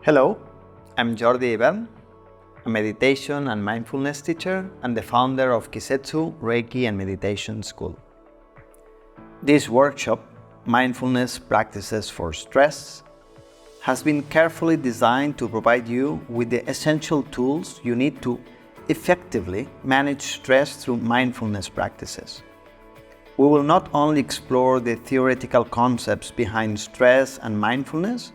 Hello, I'm Jordi Ibern, a meditation and mindfulness teacher and the founder of Kisetsu Reiki and Meditation School. This workshop, Mindfulness Practices for Stress, has been carefully designed to provide you with the essential tools you need to effectively manage stress through mindfulness practices. We will not only explore the theoretical concepts behind stress and mindfulness,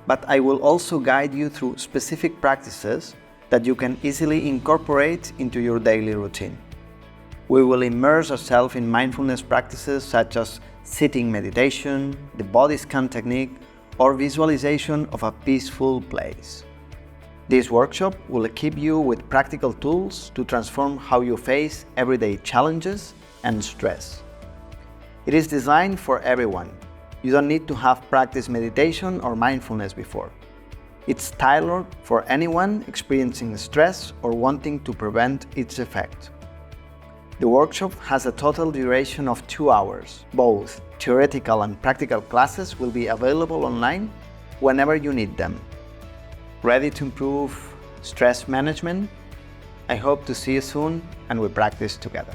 but I will also guide you through specific practices that you can easily incorporate into your daily routine. We will immerse ourselves in mindfulness practices such as sitting meditation, the body scan technique, or visualization of a peaceful place. This workshop will equip you with practical tools to transform how you face everyday challenges and stress. It is designed for everyone. You don't need to have practiced meditation or mindfulness before. It's tailored for anyone experiencing stress or wanting to prevent its effect. The workshop has a total duration of 2 hours. Both theoretical and practical classes will be available online whenever you need them. Ready to improve stress management? I hope to see you soon and we practice together.